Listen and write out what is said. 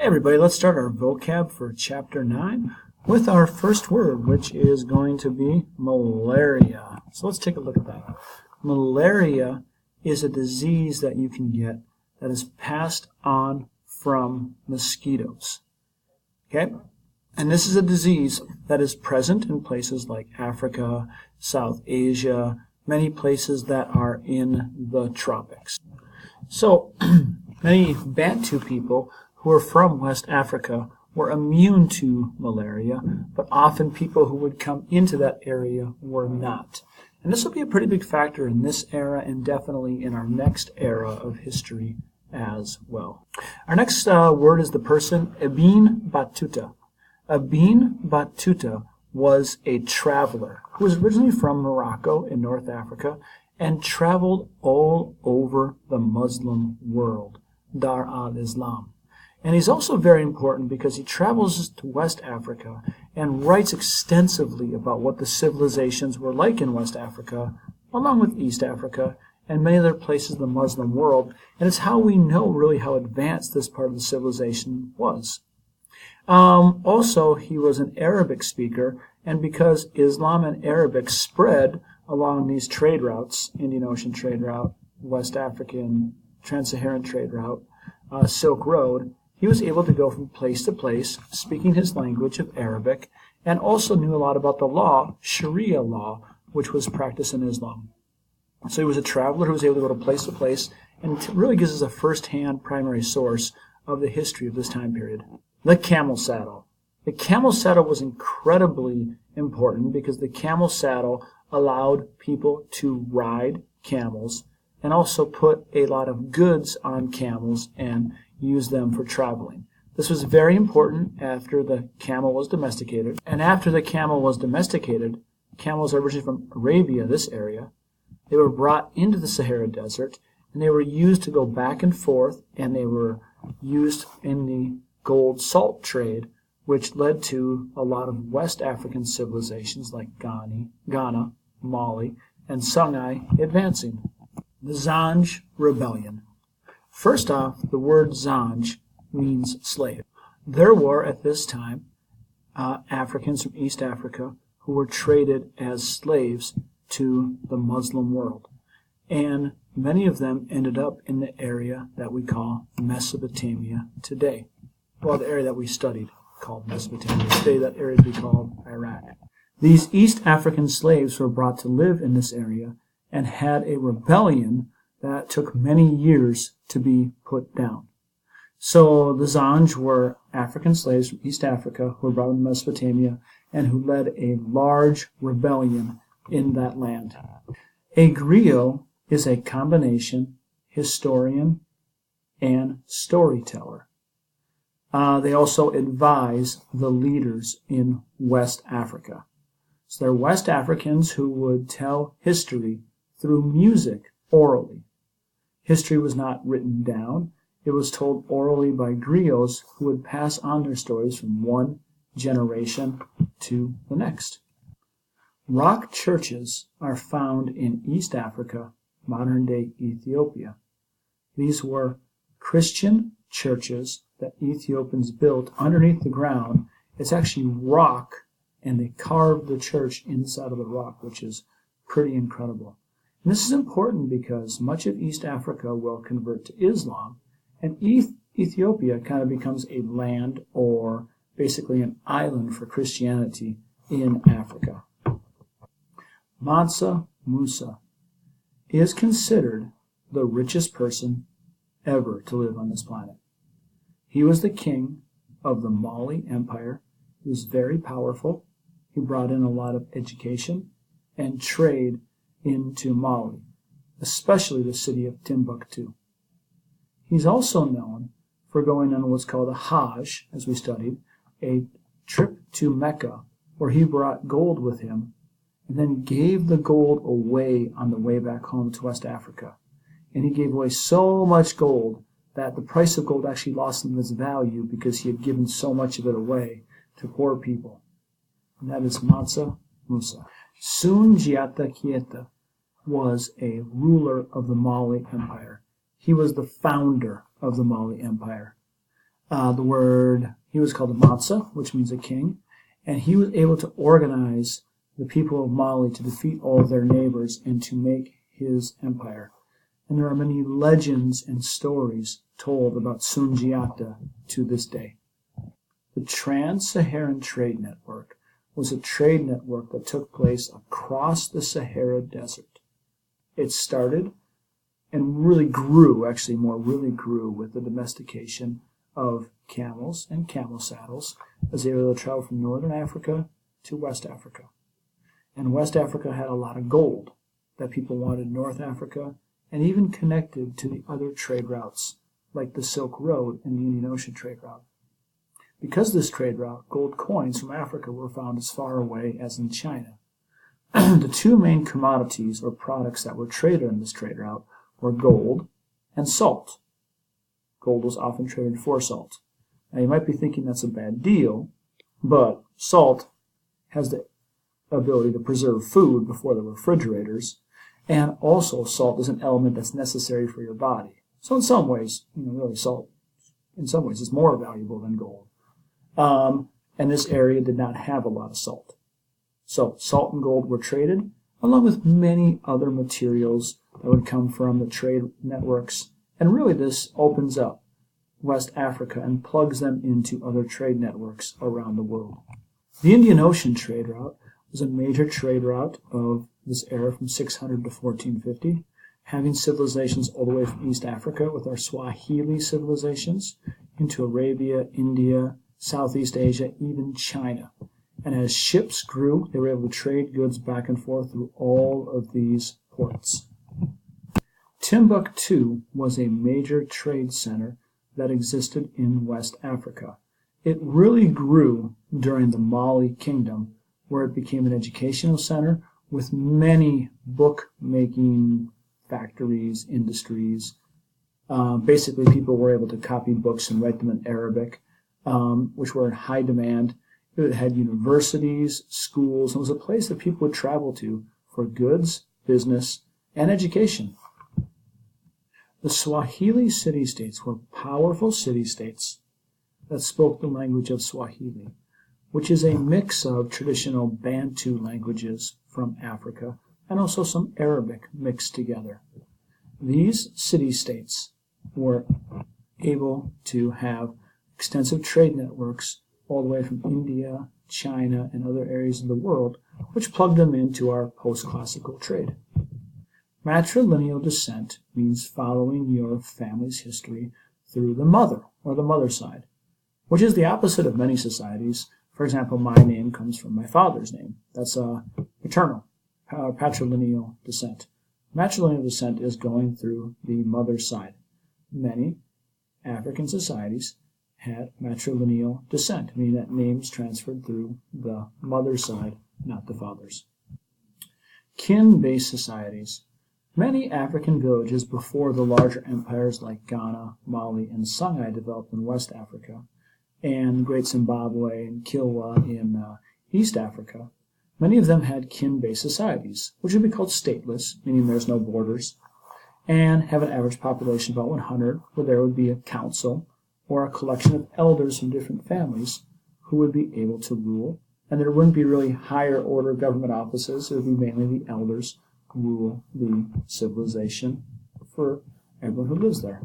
Hey everybody, let's start our vocab for Chapter 9 with our first word, which is going to be malaria. So let's take a look at that. Malaria is a disease that you can get that is passed on from mosquitoes. Okay? And this is a disease that is present in places like Africa, South Asia, many places that are in the tropics. So, many Bantu people who are from West Africa were immune to malaria, but often people who would come into that area were not. And this will be a pretty big factor in this era and definitely in our next era of history as well. Our next word is the person Ibn Battuta. Ibn Battuta was a traveler who was originally from Morocco in North Africa and traveled all over the Muslim world, Dar al-Islam. And he's also very important because he travels to West Africa and writes extensively about what the civilizations were like in West Africa, along with East Africa and many other places in the Muslim world. And it's how we know really how advanced this part of the civilization was. Also, he was an Arabic speaker, and because Islam and Arabic spread along these trade routes, Indian Ocean trade route, West African, Trans-Saharan trade route, Silk Road, he was able to go from place to place, speaking his language of Arabic, and also knew a lot about the law, Sharia law, which was practiced in Islam. So he was a traveler who was able to go to place, and it really gives us a first-hand primary source of the history of this time period. The camel saddle. The camel saddle was incredibly important because the camel saddle allowed people to ride camels and also put a lot of goods on camels and use them for traveling. This was very important after the camel was domesticated. And after the camel was domesticated, camels are originally from Arabia, this area. They were brought into the Sahara Desert, and they were used to go back and forth, and they were used in the gold salt trade, which led to a lot of West African civilizations like Ghana, Mali, and Songhai advancing. The Zanj Rebellion. First off, the word Zanj means slave. There were, at this time, Africans from East Africa who were traded as slaves to the Muslim world. And many of them ended up in the area that we call Mesopotamia today. Well, the area that we studied called Mesopotamia. Today, that area would be called Iraq. These East African slaves were brought to live in this area and had a rebellion that took many years to be put down. So the Zanj were African slaves from East Africa who were brought to Mesopotamia and who led a large rebellion in that land. A griot is a combination historian and storyteller. They also advise the leaders in West Africa. So they're West Africans who would tell history through music orally. History was not written down. It was told orally by griots who would pass on their stories from one generation to the next. Rock churches are found in East Africa, modern-day Ethiopia. These were Christian churches that Ethiopians built underneath the ground. It's actually rock, and they carved the church inside of the rock, which is pretty incredible. And this is important because much of East Africa will convert to Islam, and Ethiopia kind of becomes a land or basically an island for Christianity in Africa. Mansa Musa is considered the richest person ever to live on this planet. He was the king of the Mali Empire. He was very powerful. He brought in a lot of education and trade into Mali, especially the city of Timbuktu. He's also known for going on what's called a Hajj, as we studied, a trip to Mecca, where he brought gold with him and then gave the gold away on the way back home to West Africa. And he gave away so much gold that the price of gold actually lost some of its value because he had given so much of it away to poor people. And that is Mansa Musa. Sundiata Keita was a ruler of the Mali Empire. He was the founder of the Mali Empire. He was called a Matsa, which means a king, and he was able to organize the people of Mali to defeat all of their neighbors and to make his empire. And there are many legends and stories told about Sundiata to this day. The Trans-Saharan Trade Network was a trade network that took place across the Sahara Desert. It started and really grew with the domestication of camels and camel saddles as they were able to travel from northern Africa to West Africa. And West Africa had a lot of gold that people wanted in North Africa, and even connected to the other trade routes, like the Silk Road and the Indian Ocean trade route. Because of this trade route, gold coins from Africa were found as far away as in China. The two main commodities or products that were traded in this trade route were gold and salt. Gold was often traded for salt. Now you might be thinking that's a bad deal, but salt has the ability to preserve food before the refrigerators, and also salt is an element that's necessary for your body. So in some ways, really salt, in some ways, is more valuable than gold. And this area did not have a lot of salt. So salt and gold were traded, along with many other materials that would come from the trade networks. And really this opens up West Africa and plugs them into other trade networks around the world. The Indian Ocean trade route was a major trade route of this era from 600 to 1450, having civilizations all the way from East Africa with our Swahili civilizations into Arabia, India, Southeast Asia, even China. And as ships grew, they were able to trade goods back and forth through all of these ports. Timbuktu was a major trade center that existed in West Africa. It really grew during the Mali Kingdom, where it became an educational center with many book-making factories, industries. Basically, people were able to copy books and write them in Arabic, which were in high demand. It had universities, schools, and was a place that people would travel to for goods, business, and education. The Swahili City-States were powerful city-states that spoke the language of Swahili, which is a mix of traditional Bantu languages from Africa and also some Arabic mixed together. These city-states were able to have extensive trade networks all the way from India, China, and other areas of the world, which plugged them into our post-classical trade. Matrilineal descent means following your family's history through the mother, or the mother side, which is the opposite of many societies. For example, my name comes from my father's name. That's paternal, patrilineal descent. Matrilineal descent is going through the mother's side. Many African societies had matrilineal descent, meaning that names transferred through the mother's side, not the father's. Kin-based societies. Many African villages before the larger empires like Ghana, Mali, and Songhai developed in West Africa, and Great Zimbabwe and Kilwa in East Africa, many of them had kin-based societies, which would be called stateless, meaning there's no borders, and have an average population of about 100, where there would be a council or a collection of elders from different families who would be able to rule, and there wouldn't be really higher order government offices. It would be mainly the elders who rule the civilization for everyone who lives there.